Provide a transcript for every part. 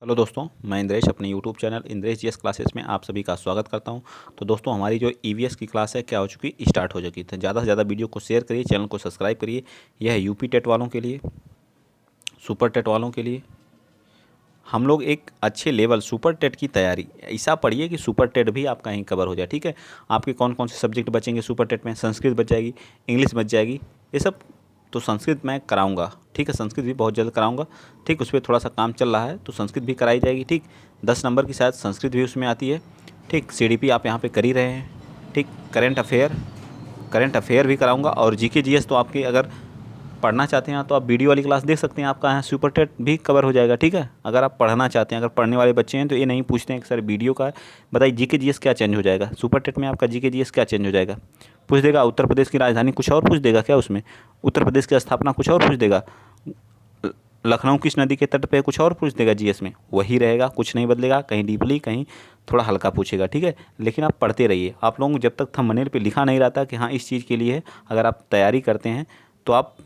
Hello दोस्तों, मैं इंद्रेश अपने YouTube channel Indresh GS classes में आप सभी का स्वागत करता हूं। तो दोस्तों, हमारी जो ईवीएस की क्लास है क्या हो चुकी, स्टार्ट हो चुकी। तो ज़्यादा से ज़्यादा वीडियो को शेयर करिए, चैनल को सब्सक्राइब करिए। यह है यूपी टेट वालों के लिए, सुपर टेट वालों के लिए। हम लोग एक अच्छे लेवल सुपर टेट की तैयारी ऐसा पढ़िए कि सुपर टेट भी आपका यहीं कवर हो जाए। ठीक है, आपके कौन कौन से सब्जेक्ट बचेंगे सुपर टेट में? संस्कृत बच जाएगी, इंग्लिश बच जाएगी, ये सब। तो संस्कृत मैं कराऊंगा, ठीक है, संस्कृत भी बहुत जल्द कराऊंगा। ठीक, उस पर थोड़ा सा काम चल रहा है, तो संस्कृत भी कराई जाएगी। ठीक, 10 नंबर की शायद संस्कृत भी उसमें आती है। ठीक, सीडीपी आप यहाँ पे कर ही रहे हैं। ठीक, करंट अफेयर भी कराऊंगा। और जीके जीएस तो आपके अगर पढ़ना चाहते हैं तो आप वीडियो वाली क्लास देख सकते हैं, आपका यहाँ सुपर टेट भी कवर हो जाएगा। ठीक है, अगर आप पढ़ना चाहते हैं, अगर पढ़ने वाले बच्चे हैं तो ये नहीं पूछते हैं कि सर वीडियो का है, बताइए जीके जीएस क्या चेंज हो जाएगा सुपर टेट में, आपका जीके जीएस क्या चेंज हो जाएगा? पूछ देगा उत्तर प्रदेश की राजधानी, कुछ और पूछ देगा क्या उसमें? उत्तर प्रदेश की स्थापना कुछ और पूछ देगा। लखनऊ किस नदी के तट पे है, कुछ और पूछ देगा जीएस में। वही रहेगा, कुछ नहीं बदलेगा, कहीं डीपली कहीं थोड़ा हल्का पूछेगा। ठीक है, लेकिन आप पढ़ते रहिए। आप लोगों को जब तक थंबनेल पे लिखा नहीं रहता कि हाँ इस चीज़ के लिए है, अगर आप तैयारी करते हैं तो आप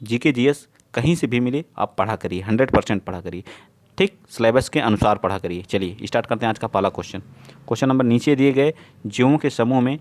जीके जीएस कहीं से भी मिले आप पढ़ा करिए, 100% पढ़ा करिए। ठीक, सिलेबस के अनुसार पढ़ा करिए। चलिए स्टार्ट करते हैं आज का पहला क्वेश्चन। क्वेश्चन नंबर, नीचे दिए गए जीवों के समूह में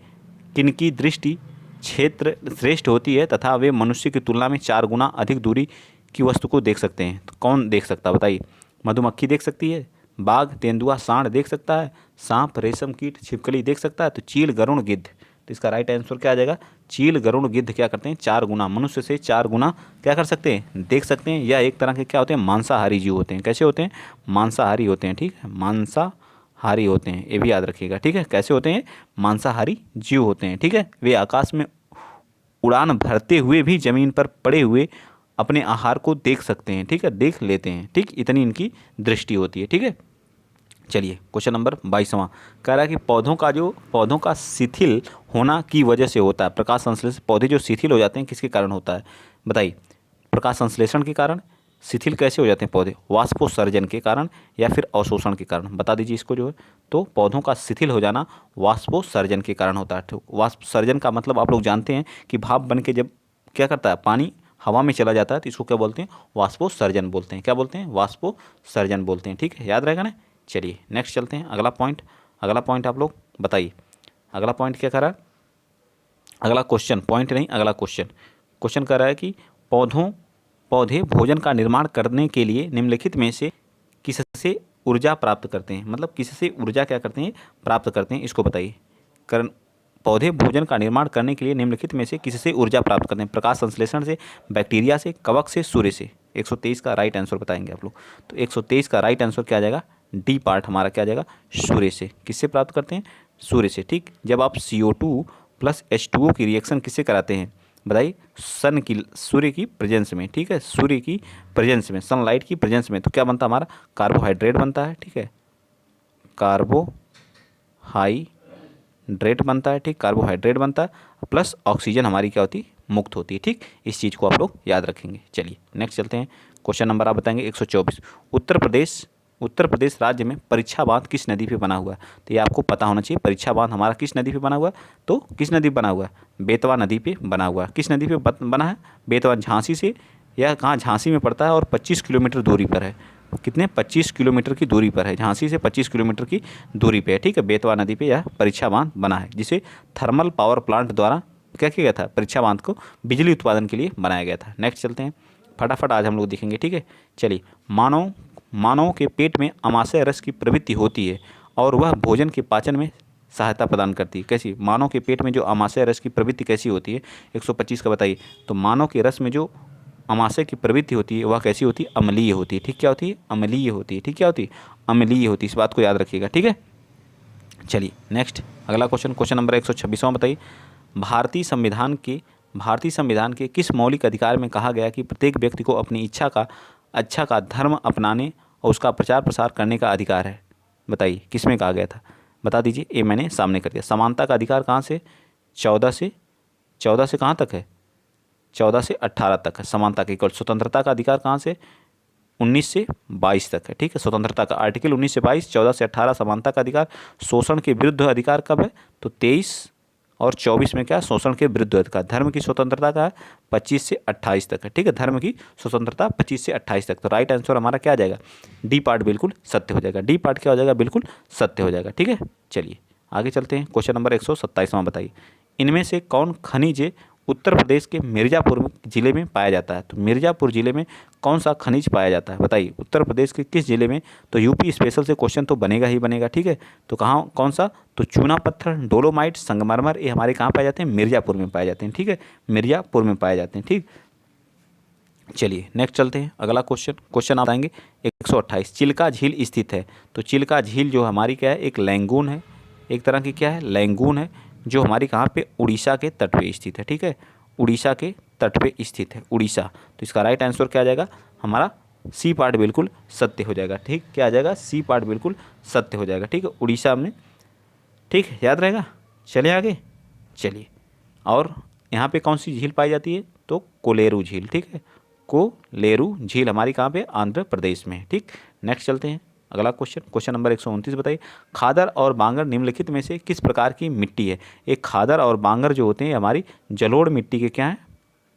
किनकी दृष्टि क्षेत्र श्रेष्ठ होती है तथा वे मनुष्य की तुलना में 4 गुना अधिक दूरी की वस्तु को देख सकते हैं? तो कौन देख सकता है बताइए? मधुमक्खी देख सकती है, बाघ, तेंदुआ, सांड देख सकता है, सांप, रेशम कीट, छिपकली देख सकता है, तो चील, गरुड़, गिद्ध। तो इसका राइट आंसर क्या आ जाएगा? चील, गरुड़, गिद्ध क्या करते हैं? 4 गुना, मनुष्य से 4 गुना क्या कर सकते हैं? देख सकते हैं। या एक तरह के क्या होते हैं? मांसाहारी जीव होते हैं। कैसे होते हैं? मांसाहारी होते हैं। ठीक है, मांसाहारी होते हैं, ये भी याद रखिएगा। ठीक है, कैसे होते हैं? मांसाहारी जीव होते हैं। ठीक है, वे आकाश में उड़ान भरते हुए भी जमीन पर पड़े हुए अपने आहार को देख सकते हैं। ठीक है, देख लेते हैं। ठीक, इतनी इनकी दृष्टि होती है। ठीक है, चलिए क्वेश्चन नंबर 22वां कह रहा है कि पौधों का शिथिल होना की वजह से होता है प्रकाश संश्लेषण। पौधे जो शिथिल हो जाते हैं किसके कारण होता है बताइए? प्रकाश संश्लेषण के कारण। शिथिल कैसे हो जाते हैं पौधे? वाष्पोत्सर्जन के कारण या फिर अवशोषण के कारण? बता दीजिए इसको जो है। तो पौधों का शिथिल हो जाना वाष्पोत्सर्जन के कारण होता है। तो वाष्पोत्सर्जन का मतलब आप लोग जानते हैं कि भाप बन के जब क्या करता है, पानी हवा में चला जाता है, तो इसको क्या बोलते हैं? वाष्पोत्सर्जन बोलते हैं। क्या बोलते हैं? वाष्पोत्सर्जन बोलते हैं। ठीक है, याद रहेगा ना। चलिए नेक्स्ट चलते हैं। अगला पॉइंट आप लोग बताइए। अगला पॉइंट क्या कर रहा है? अगला क्वेश्चन, पॉइंट नहीं, अगला क्वेश्चन कह रहा है कि पौधे भोजन का निर्माण करने के लिए निम्नलिखित में से किससे ऊर्जा प्राप्त करते हैं? मतलब किससे ऊर्जा क्या करते हैं? प्राप्त करते हैं, इसको बताइए। करण पौधे भोजन का निर्माण करने के लिए निम्नलिखित में से किससे ऊर्जा प्राप्त करते हैं? प्रकाश संश्लेषण से, बैक्टीरिया से, कवक से, सूर्य से। 123 का राइट आंसर बताएंगे आप लोग। तो 123 का राइट आंसर क्या आ जाएगा? डी पार्ट हमारा क्या आ जाएगा? सूर्य से। किससे प्राप्त करते हैं? सूर्य से। ठीक, जब आप CO2 प्लस H2O की रिएक्शन किससे कराते हैं बताइए? सूर्य की प्रेजेंस में। ठीक है, सूर्य की प्रेजेंस में, सनलाइट की प्रेजेंस में। तो क्या बनता है हमारा? कार्बोहाइड्रेट बनता है। ठीक है, कार्बोहाइड्रेट बनता है। ठीक, कार्बोहाइड्रेट बनता है, प्लस ऑक्सीजन हमारी क्या होती है? मुक्त होती है। ठीक, इस चीज़ को आप लोग याद रखेंगे। चलिए नेक्स्ट चलते हैं। क्वेश्चन नंबर आप बताएंगे 124। उत्तर प्रदेश राज्य में परीक्षा बांध किस नदी पे बना हुआ है? तो ये आपको पता होना चाहिए। परीक्षा बांध हमारा किस नदी पे बना हुआ है? तो किस नदी पे बना हुआ है? बेतवा नदी पे बना हुआ है। किस नदी पे बना है? बेतवा। झांसी से, या कहाँ? झांसी में पड़ता है और 25 किलोमीटर दूरी पर है। कितने? 25 किलोमीटर की दूरी पर है। झांसी से 25 किलोमीटर की दूरी पे है। ठीक है, बेतवा नदी पे यह परीक्षा बांध बना है, जिसे थर्मल पावर प्लांट द्वारा क्या किया गया था? परीक्षा बांध को बिजली उत्पादन के लिए बनाया गया था। नेक्स्ट चलते हैं, फटाफट आज हम लोग देखेंगे। ठीक है, चलिए। मानव के पेट में अमाशय रस की प्रवृत्ति होती है और वह भोजन के पाचन में सहायता प्रदान करती है। कैसी? मानव के पेट में जो अमाशय रस की प्रवृत्ति कैसी होती है? 125 का बताइए। तो मानव के रस में जो अमाशय की प्रवृत्ति होती है वह कैसी होती है? अम्लीय होती है। ठीक, क्या होती है? अम्लीय होती है। ठीक, क्या होती है? अम्लीय होती है। इस बात को याद रखिएगा। ठीक है, चलिए नेक्स्ट अगला क्वेश्चन नंबर 126वां बताइए। भारतीय संविधान के किस मौलिक अधिकार में कहा गया कि प्रत्येक व्यक्ति को अपनी अच्छा का धर्म अपनाने और उसका प्रचार प्रसार करने का अधिकार है? बताइए किस में कहा गया था? बता दीजिए। ये मैंने सामने कर दिया। समानता का अधिकार कहाँ से? 14 से कहाँ तक है? 14 से 18 तक है समानता का इक्वल। स्वतंत्रता का अधिकार कहाँ से? 19 से 22 तक है। ठीक है, स्वतंत्रता का आर्टिकल 19 से 22, 14 से 18 समानता का अधिकार। शोषण के विरुद्ध अधिकार कब है? तो 23 और 24 में क्या है, शोषण के विरुद्ध का। धर्म की स्वतंत्रता का है 25 से 28 तक है, ठीक है। धर्म की स्वतंत्रता 25 से 28 तक। तो राइट आंसर हमारा क्या आ जाएगा, डी पार्ट बिल्कुल सत्य हो जाएगा। डी पार्ट क्या हो जाएगा, बिल्कुल सत्य हो जाएगा, ठीक है। चलिए आगे चलते हैं। क्वेश्चन नंबर 127वां बताइए, इनमें से कौन खनिज उत्तर प्रदेश के मिर्ज़ापुर जिले में पाया जाता है। तो मिर्ज़ापुर जिले में कौन सा खनिज पाया जाता है, बताइए। उत्तर प्रदेश के किस जिले में, तो यूपी स्पेशल से क्वेश्चन तो बनेगा ही बनेगा, ठीक है। तो कहाँ, कौन सा, तो चूना पत्थर, डोलोमाइट, संगमरमर, ये हमारे कहाँ पाए जाते हैं, मिर्ज़ापुर में पाए जाते हैं, ठीक है। मिर्ज़ापुर में पाए जाते हैं, ठीक। चलिए नेक्स्ट चलते हैं। अगला क्वेश्चन आप आएंगे 128, चिल्का झील स्थित है। तो चिल्का झील जो हमारी क्या है, एक लैंगून है, एक तरह की क्या है, लैंगून है, जो हमारी कहाँ पे, उड़ीसा के तट पे स्थित है, ठीक है। उड़ीसा के तट पे स्थित है, उड़ीसा। तो इसका राइट आंसर क्या आ जाएगा हमारा, सी पार्ट बिल्कुल सत्य हो जाएगा, ठीक। क्या आ जाएगा, सी पार्ट बिल्कुल सत्य हो जाएगा, ठीक है, उड़ीसा में, ठीक है, याद रहेगा। चलिए आगे, चलिए। और यहाँ पे कौन सी झील पाई जाती है, तो कोलेरू झील, ठीक है। कोलेरू झील हमारी कहाँ पे, आंध्र प्रदेश में है, ठीक। नेक्स्ट चलते हैं। अगला क्वेश्चन नंबर 129 बताइए, खादर और बांगर निम्नलिखित में से किस प्रकार की मिट्टी है। एक खादर और बांगर जो होते हैं हमारी जलोढ़ मिट्टी के क्या हैं,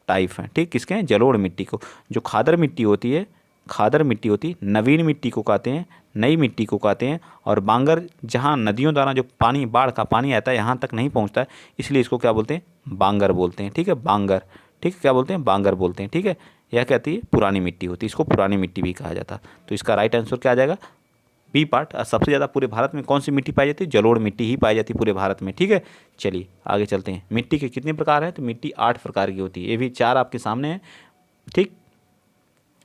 टाइप हैं, ठीक। किसके हैं, जलोढ़ मिट्टी को। जो खादर मिट्टी होती है, खादर मिट्टी होती है, नवीन मिट्टी को कहते हैं, नई मिट्टी को कहते हैं। और बांगर जहाँ नदियों द्वारा जो पानी, बाढ़ का पानी आता है यहाँ तक नहीं पहुँचता है, इसलिए इसको क्या बोलते हैं, बांगर बोलते हैं, ठीक है, बांगर, ठीक है, क्या बोलते हैं, बांगर बोलते हैं, ठीक है। यह कहती है पुरानी मिट्टी होती है, इसको पुरानी मिट्टी भी कहा जाता है। तो इसका राइट आंसर क्या आ जाएगा, बी पार्ट। सबसे ज़्यादा पूरे भारत में कौन सी मिट्टी पाई जाती है, जलोढ़ मिट्टी ही पाई जाती है पूरे भारत में, ठीक है। चलिए आगे चलते हैं। मिट्टी के कितने प्रकार हैं, तो मिट्टी 8 प्रकार की होती है, ये भी 4 आपके सामने है, ठीक।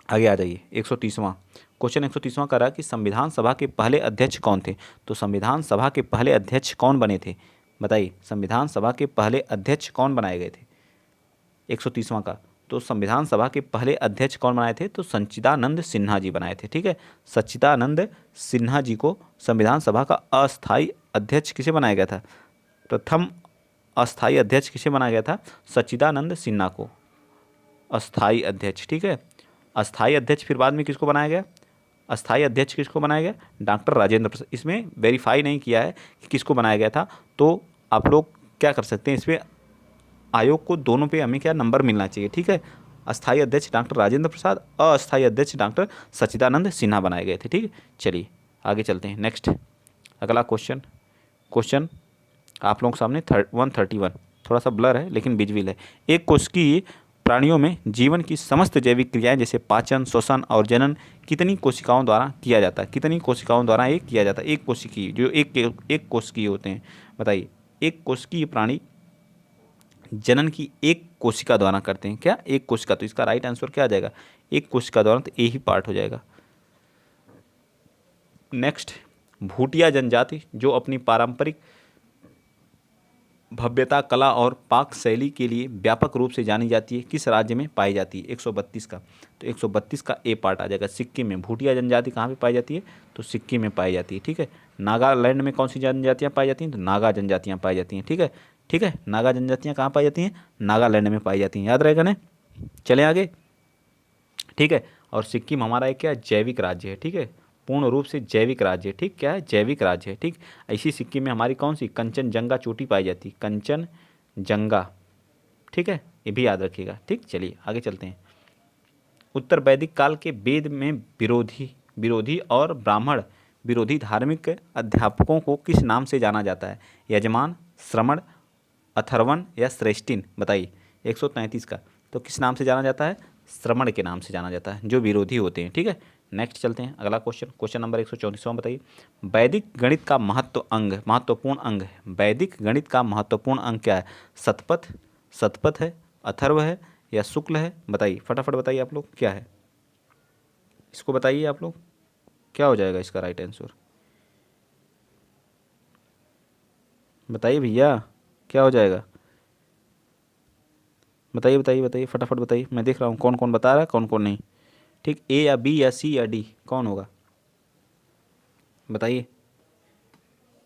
आगे आ जाइए। 130वां क्वेश्चन, 130वां कह रहा है कि संविधान सभा के पहले अध्यक्ष कौन थे। तो संविधान सभा के पहले अध्यक्ष कौन बने थे, बताइए। संविधान सभा के पहले अध्यक्ष कौन बनाए गए थे, 130वां का। तो संविधान सभा के पहले अध्यक्ष कौन बनाए थे, तो सच्चिदानंद सिन्हा जी बनाए थे, ठीक है। सच्चिदानंद सिन्हा जी को संविधान सभा का अस्थायी अध्यक्ष किसे बनाया गया था, प्रथम अस्थायी अध्यक्ष किसे बनाया गया था, सच्चिदानंद सिन्हा को अस्थायी अध्यक्ष, ठीक है। अस्थायी अध्यक्ष फिर बाद में किसको बनाया गया, अस्थायी अध्यक्ष किसको बनाया गया, डॉक्टर राजेंद्र प्रसाद। इसमें वेरीफाई नहीं किया है कि किसको बनाया गया था, तो आप लोग क्या कर सकते हैं, इसमें आयोग को दोनों पे हमें क्या नंबर मिलना चाहिए, ठीक है। अस्थायी अध्यक्ष डॉक्टर राजेंद्र प्रसाद, अस्थायी अध्यक्ष डॉक्टर सच्चिदानंद सिन्हा बनाए गए थे, ठीक है। चलिए आगे चलते हैं। नेक्स्ट अगला क्वेश्चन आप लोगों के सामने 131, थोड़ा सा ब्लर है लेकिन विजुअल है। एक कोशिकीय प्राणियों में जीवन की समस्त जैविक क्रियाएं जैसे पाचन, श्वसन और जनन कितनी कोशिकाओं द्वारा किया जाता है, कितनी कोशिकाओं द्वारा ये किया जाता है। एक कोशिकीय, जो एक कोशिकीय होते हैं, बताइए। एक कोशिकीय प्राणी जनन की एक कोशिका द्वारा करते हैं, क्या, एक कोशिका। तो इसका राइट आंसर क्या आ जाएगा, एक कोशिका द्वारा, तो ए ही पार्ट हो जाएगा। नेक्स्ट, भूटिया जनजाति जो अपनी पारंपरिक भव्यता, कला और पाक शैली के लिए व्यापक रूप से जानी जाती है, किस राज्य में पाई जाती है, 132 का। तो 132 का ए पार्ट आ जाएगा, सिक्किम में। भूटिया जनजाति कहाँ पे पाई जाती है, तो सिक्किम में पाई जाती है, ठीक है। नागालैंड में कौन सी जनजातियाँ पाई जाती हैं, तो नागा जनजातियाँ पाई जाती हैं, ठीक है, ठीक है। नागा जनजातियाँ कहाँ पाई जाती हैं, नागालैंड में पाई जाती हैं, याद रहेगा ना। चले आगे, ठीक है। और सिक्किम हमारा एक क्या, जैविक राज्य है, ठीक है, पूर्ण रूप से जैविक राज्य है, ठीक। क्या है, जैविक राज्य है, ठीक। इसी सिक्किम में हमारी कौन सी, कंचनजंगा चोटी पाई जाती है, कंचनजंगा, ठीक है, ये भी याद रखिएगा, ठीक। चलिए आगे चलते हैं। उत्तर वैदिक काल के वेद में विरोधी और ब्राह्मण विरोधी धार्मिक अध्यापकों को किस नाम से जाना जाता है, यजमान, श्रमण, अथर्वण या श्रेष्ठिन, बताइए। 133 का, तो किस नाम से जाना जाता है, श्रमण के नाम से जाना जाता है, जो विरोधी होते हैं, ठीक है। नेक्स्ट चलते हैं। अगला क्वेश्चन नंबर 134 बताइए, वैदिक गणित का महत्वपूर्ण अंग है। वैदिक गणित का महत्वपूर्ण अंग क्या है, शतपथ है, अथर्व है या शुक्ल है, बताइए। फटाफट बताइए आप लोग, क्या है, इसको बताइए आप लोग, क्या हो जाएगा इसका राइट आंसर, बताइए भैया, क्या हो जाएगा, बताइए बताइए बताइए, फटाफट बताइए। मैं देख रहा हूँ कौन कौन बता रहा है, कौन कौन नहीं, ठीक। ए या बी या सी या डी, कौन होगा, बताइए।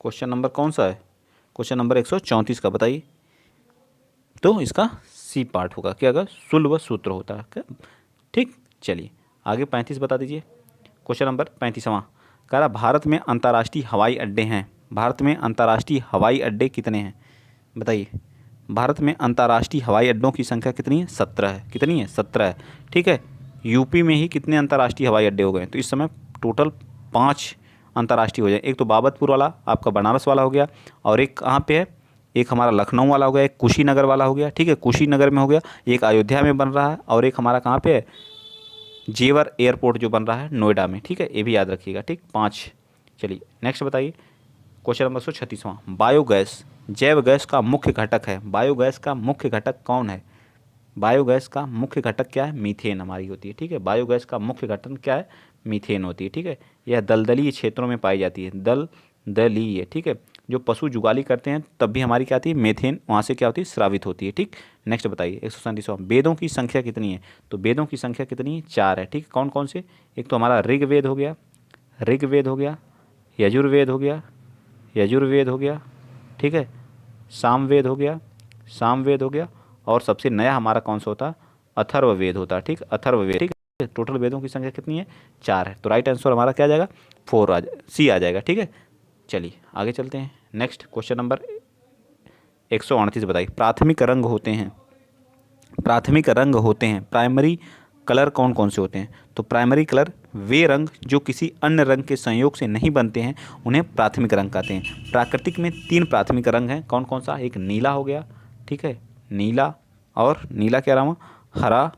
क्वेश्चन नंबर कौन सा है, क्वेश्चन नंबर 134 का, बताइए। तो इसका सी पार्ट होगा, क्या होगा, सुलभ सूत्र होता है, क्या, ठीक। चलिए आगे 35 बता दीजिए। क्वेश्चन नंबर 35वां कह रहा, भारत में अंतर्राष्ट्रीय हवाई अड्डे हैं, भारत में अंतर्राष्ट्रीय हवाई अड्डे कितने हैं, बताइए भारत में अंतर्राष्ट्रीय हवाई अड्डों की संख्या कितनी है? 17 है। कितनी है? 17 है। ठीक है, यूपी में ही कितने अंतर्राष्ट्रीय हवाई अड्डे हो गए? तो इस समय टोटल 5 अंतर्राष्ट्रीय हो जाए। एक तो बाबतपुर वाला आपका बनारस वाला हो गया, और एक कहाँ पे है, एक हमारा लखनऊ वाला हो गया, एक कुशीनगर वाला हो गया। ठीक है, कुशीनगर में हो गया, एक अयोध्या में बन रहा है, और एक हमारा कहाँ पे है, जेवर एयरपोर्ट जो बन रहा है नोएडा में। ठीक है, ये भी याद रखिएगा। ठीक, 5। चलिए नेक्स्ट बताइए क्वेश्चन नंबर 136वां। बायोगैस जैव गैस का मुख्य घटक है। बायोगैस का मुख्य घटक कौन है? बायोगैस का मुख्य घटक क्या है? मीथेन हमारी होती है। ठीक है, बायोगैस का मुख्य घटक क्या है? मीथेन होती है। ठीक है, यह दलदली क्षेत्रों में पाई जाती है। दलदलीय। ठीक है, जो पशु जुगाली करते हैं तब भी हमारी क्या आती है? मीथेन वहाँ से क्या होती है? स्रावित होती है। ठीक, नेक्स्ट बताइए 137वां। वेदों की संख्या कितनी है? तो वेदों की संख्या कितनी है? 4 है। ठीक, कौन कौन से? एक तो हमारा ऋग्वेद हो गया, ऋग्वेद हो गया, यजुर्वेद हो गया, यजुर्वेद हो गया। ठीक है, सामवेद हो गया, सामवेद हो गया, और सबसे नया हमारा कौन सा होता है? अथर्ववेद होता है। ठीक, अथर्ववेद। ठीक है, टोटल वेदों की संख्या कितनी है? 4 है। तो राइट आंसर हमारा क्या आ जाएगा? 4 सी आ जाएगा। ठीक है, चलिए आगे चलते हैं। नेक्स्ट क्वेश्चन नंबर 138 बताइए। प्राथमिक रंग होते हैं, प्राथमिक रंग होते हैं, प्राइमरी कलर कौन कौन से होते हैं? तो प्राइमरी कलर वे रंग जो किसी अन्य रंग के संयोग से नहीं बनते हैं, उन्हें प्राथमिक रंग कहते हैं। प्राकृतिक में 3 प्राथमिक रंग हैं, कौन कौन सा? एक नीला हो गया, ठीक है, नीला, और नीला के अलावा हरा,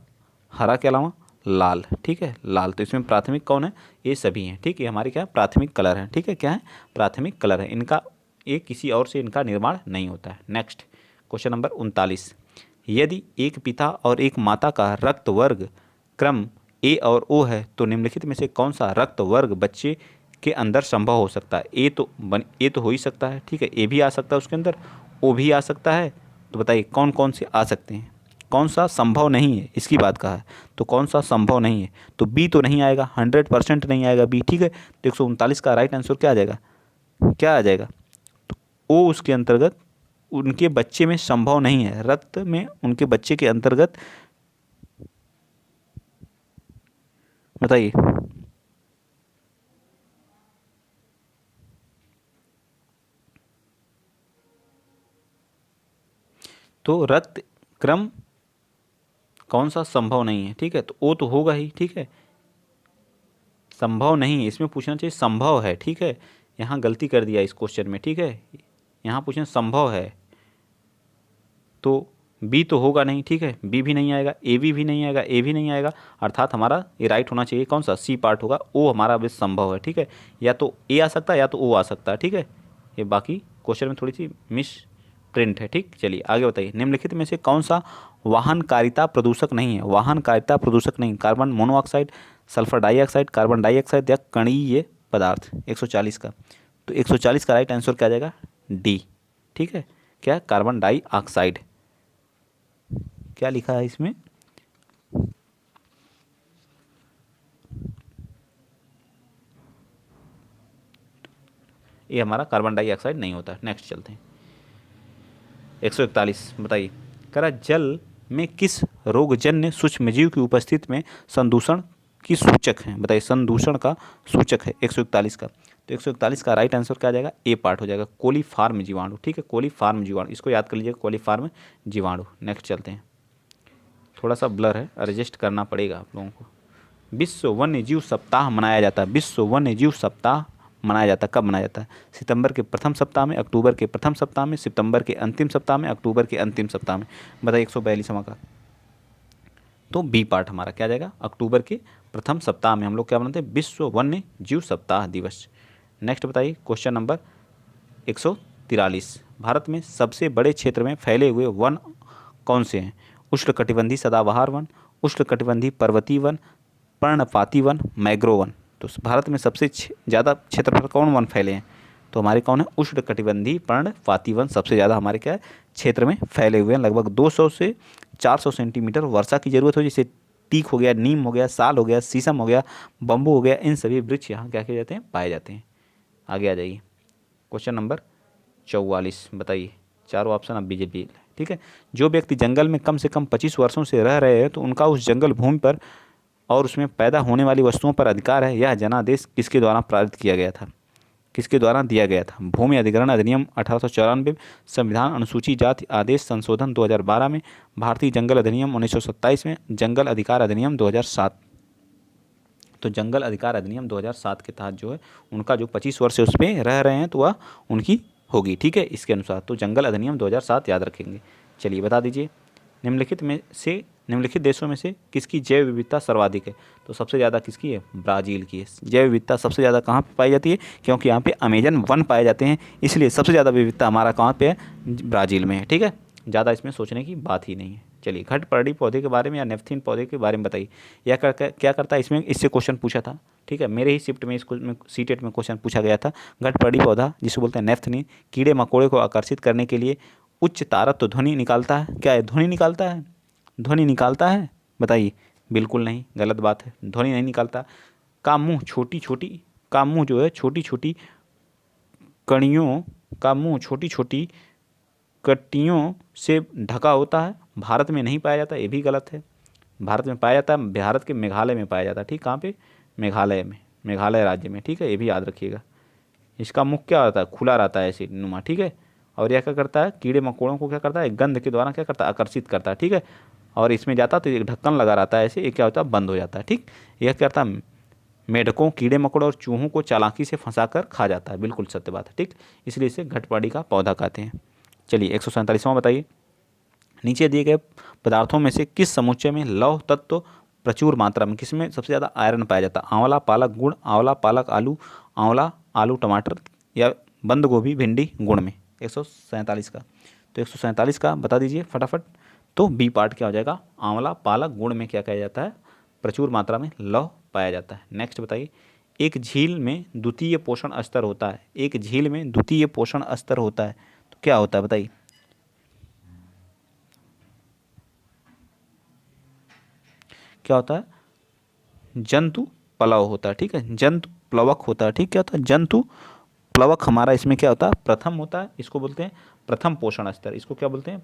हरा के अलावा लाल। ठीक है, लाल। तो इसमें प्राथमिक कौन है? ये सभी हैं। ठीक है, हमारे क्या है? प्राथमिक कलर हैं। ठीक है, क्या है? प्राथमिक कलर है। इनका ये किसी और से इनका निर्माण नहीं होता है। Next question number 39। यदि एक पिता और एक माता का रक्त वर्ग क्रम ए और ओ है तो निम्नलिखित में से कौन सा रक्त वर्ग बच्चे के अंदर संभव हो सकता है? ए तो हो ही सकता है। ठीक है, ए भी आ सकता है उसके अंदर, ओ भी आ सकता है। तो बताइए कौन कौन से आ सकते हैं? कौन सा संभव नहीं है, इसकी बात कहा है। तो कौन सा संभव नहीं है? तो बी तो नहीं आएगा, 100% नहीं आएगा बी। ठीक है, तो 139 का राइट आंसर क्या आ जाएगा? क्या आ जाएगा? तो ओ उसके अंतर्गत उनके बच्चे में संभव नहीं है, रक्त में उनके बच्चे के अंतर्गत। बताइए। तो रक्त क्रम कौन सा संभव नहीं है? ठीक है, तो ओ तो होगा ही। ठीक है, संभव नहीं है, इसमें पूछना चाहिए संभव है। ठीक है, यहाँ गलती कर दिया इस क्वेश्चन में। ठीक है, यहाँ पूछना संभव है, तो बी तो होगा नहीं। ठीक है, बी भी नहीं आएगा, ए भी नहीं आएगा, ए भी नहीं आएगा, अर्थात हमारा ये राइट होना चाहिए कौन सा? सी पार्ट होगा, ओ हमारा भी संभव है। ठीक है, या तो ए आ सकता है या तो ओ आ सकता है। ठीक है, ये बाकी क्वेश्चन में थोड़ी सी मिस प्रिंट है। ठीक, चलिए आगे बताइए। निम्नलिखित में से कौन सा वाहनकारिता प्रदूषक नहीं है? वाहनकारिता प्रदूषक नहीं, carbon monoxide, sulphur dioxide, carbon dioxide, या कणीय पदार्थ। 140 का, तो 140 का राइट आंसर क्या आ जाएगा? डी। ठीक है, क्या? Carbon dioxide. क्या लिखा है इसमें? ये हमारा कार्बन डाइऑक्साइड नहीं होता। नेक्स्ट चलते हैं 141 बताइए। कह रहा जल में किस रोगजन्य सूक्ष्मजीव की उपस्थिति में संदूषण की सूचक है? बताइए, संदूषण का सूचक है 141 का। तो 141 का राइट आंसर क्या आ जाएगा? ए पार्ट हो जाएगा, कोलीफार्म जीवाणु। ठीक है, कोलीफार्म जीवाणु, इसको याद कर लीजिएगा, कोलीफार्म जीवाणु। नेक्स्ट चलते हैं, थोड़ा सा ब्लर है, एडजस्ट करना पड़ेगा आप लोगों को। विश्व वन्य जीव सप्ताह मनाया जाता है। विश्व वन्य जीव सप्ताह मनाया जाता है, कब मनाया जाता है? सितंबर के प्रथम सप्ताह में, अक्टूबर के प्रथम सप्ताह में, सितंबर के अंतिम सप्ताह में, अक्टूबर के अंतिम सप्ताह में। बताइए 142वां का, तो बी पार्ट हमारा क्या आ जाएगा? अक्टूबर के प्रथम सप्ताह में हम लोग क्या मनाते हैं? विश्व वन्य जीव सप्ताह दिवस। नेक्स्ट बताइए क्वेश्चन नंबर 143। भारत में सबसे बड़े क्षेत्र में फैले हुए वन कौन से हैं? उष्णकटिबंधीय सदाबहार वन, उष्णकटिबंधीय पर्वतीय वन, पर्णपाती वन, मैग्रोव वन। तो भारत में सबसे ज़्यादा क्षेत्र पर कौन वन फैले हैं? तो हमारे कौन है? उष्णकटिबंधीय पर्णपाती वन सबसे ज़्यादा हमारे क्या है? क्षेत्र में फैले हुए हैं। लगभग 200 से 400 सेंटीमीटर वर्षा की जरूरत हो, जैसे टीक हो गया, नीम हो गया, साल हो गया, शीशम हो गया, बम्बू हो गया, इन सभी वृक्ष यहाँ क्या किए जाते हैं? पाए जाते हैं। आगे आ जाइए क्वेश्चन नंबर 44 बताइए। चारों ऑप्शन अब बीजेपी। ठीक है, जो व्यक्ति जंगल में कम से कम 25 वर्षों से रह रहे हैं तो उनका उस जंगल भूमि पर और उसमें पैदा होने वाली वस्तुओं पर अधिकार है। यह जनादेश किसके द्वारा पारित किया गया था? किसके द्वारा दिया गया था? भूमि अधिग्रहण अधिनियम 1894, संविधान अनुसूची जाति आदेश संशोधन 2012 में, भारतीय जंगल अधिनियम 1927 में, जंगल अधिकार अधिनियम 2007। तो जंगल अधिकार अधिनियम 2007 के तहत जो है उनका जो 25 वर्ष उस पर रह रहे हैं तो वह उनकी होगी, ठीक है, इसके अनुसार। तो जंगल अधिनियम 2007 याद रखेंगे। चलिए बता दीजिए, निम्नलिखित देशों में से किसकी जैव विविधता सर्वाधिक है? तो सबसे ज़्यादा किसकी है? ब्राज़ील की है। जैव विविधता सबसे ज़्यादा कहाँ पे पाई जाती है? क्योंकि यहाँ पे अमेजन वन पाए जाते हैं, इसलिए सबसे ज़्यादा विविधता हमारा कहाँ पे है? ब्राज़ील में है, ठीक है, ज़्यादा इसमें सोचने की बात ही नहीं है। चलिए, घटपर्णी पौधे के बारे में या नेफ्थिन पौधे के बारे में बताइए। यह क्या करता है? इसमें इससे क्वेश्चन पूछा था, ठीक है, मेरे ही शिफ्ट में इसको सीटेट में क्वेश्चन पूछा गया था। घटपर्णी पौधा जिसे बोलते हैं नेफ्थिन, कीड़े मकोड़े को आकर्षित करने के लिए उच्च तारत्व ध्वनि निकालता है। क्या है? ध्वनि निकालता है। ध्वनि निकालता है? बताइए। बिल्कुल नहीं, गलत बात है, ध्वनि नहीं निकालता। का मुंह छोटी छोटी, का मुंह जो है छोटी छोटी कणियों, का मुंह छोटी छोटी कटियों से ढका होता है। भारत में नहीं पाया जाता, ये भी गलत है। भारत में पाया जाता है, भारत के मेघालय में पाया जाता है, ठीक, कहाँ पे? मेघालय में, मेघालय राज्य में, ठीक है, ये भी याद रखिएगा। इसका मुख क्या होता है? खुला रहता है ऐसे नुमा, ठीक है। और यह क्या करता है? कीड़े मकोड़ों को क्या करता है? गंध के द्वारा क्या करता है? आकर्षित करता है, ठीक है। और इसमें जाता तो एक ढक्कन लगा रहता है ऐसे, ये क्या होता है? बंद हो जाता है, ठीक। यह क्या करता है? मेढकों, कीड़े मकोड़ों और चूहों को चालाकी से फंसाकर खा जाता है। बिल्कुल सत्य बात है, ठीक। इसलिए इसे घटपर्णी का पौधा कहते हैं। चलिए 147वां बताइए, नीचे दिए गए पदार्थों में से किस समुच्चय में लौह तत्व प्रचुर मात्रा में, किसमें सबसे ज़्यादा आयरन पाया जाता है? आंवला, पालक, गुड़, आंवला, पालक, आलू, आंवला, आलू, टमाटर या बंद गोभी, भिंडी, गुड़ में? 147 का। तो 147 का बता दीजिए फटाफट। तो बी पार्ट क्या हो जाएगा? आंवला, पालक, गुड़ में क्या कहा जाता है? प्रचुर मात्रा में लौह पाया जाता है। नेक्स्ट बताइए, एक झील में द्वितीय पोषण स्तर होता है। एक झील में द्वितीय पोषण स्तर होता है तो क्या होता है? बताइए। क्या होता है? जंतु प्लवक होता है, ठीक है, जंतु प्लवक होता है, ठीक। क्या होता है? जंतु प्लवक हमारा इसमें क्या होता है? प्रथम होता है। इसको बोलते हैं प्रथम पोषण स्तर। इसको क्या बोलते हैं?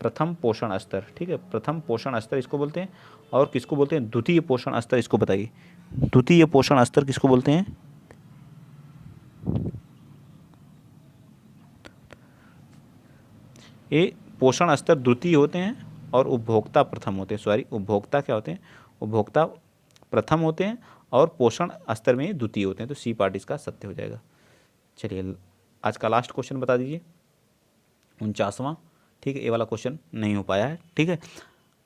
प्रथम पोषण स्तर, ठीक है, प्रथम पोषण स्तर इसको बोलते हैं। और किसको बोलते हैं? द्वितीय पोषण स्तर। इसको बताइए, द्वितीय पोषण स्तर किसको बोलते हैं? ये पोषण स्तर द्वितीय होते हैं और उपभोक्ता प्रथम होते हैं। सॉरी, उपभोक्ता क्या होते हैं? उपभोक्ता प्रथम होते हैं और पोषण स्तर में द्वितीय होते हैं। तो सी पार्ट इसका सत्य हो जाएगा। चलिए, आज का लास्ट क्वेश्चन बता दीजिए, 49वां, ठीक है, ये वाला क्वेश्चन नहीं हो पाया है, ठीक है।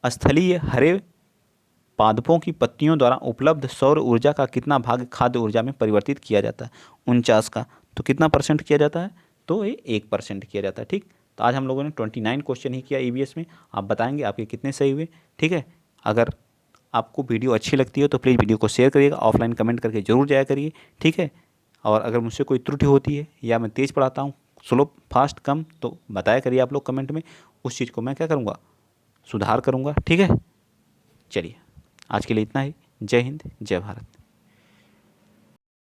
स्थलीय हरे पादपों की पत्तियों द्वारा उपलब्ध सौर ऊर्जा का कितना भाग खाद्य ऊर्जा में परिवर्तित किया जाता है? 49 का। तो कितना परसेंट किया जाता है? तो ये 1% किया जाता है, ठीक। तो आज हम लोगों ने 29 क्वेश्चन ही किया ईवीएस में। आप बताएंगे आपके कितने सही हुए, ठीक है। अगर आपको वीडियो अच्छी लगती है तो प्लीज़ वीडियो को शेयर करिएगा, ऑफलाइन कमेंट करके जरूर जाया करिए, ठीक है। और अगर मुझसे कोई त्रुटि होती है या मैं तेज़ पढ़ाता हूँ, स्लो, फास्ट, कम, तो बताया करिए आप लोग कमेंट में। उस चीज़ को मैं क्या करूँगा? सुधार करूँगा, ठीक है। चलिए, आज के लिए इतना ही। जय हिंद, जय भारत।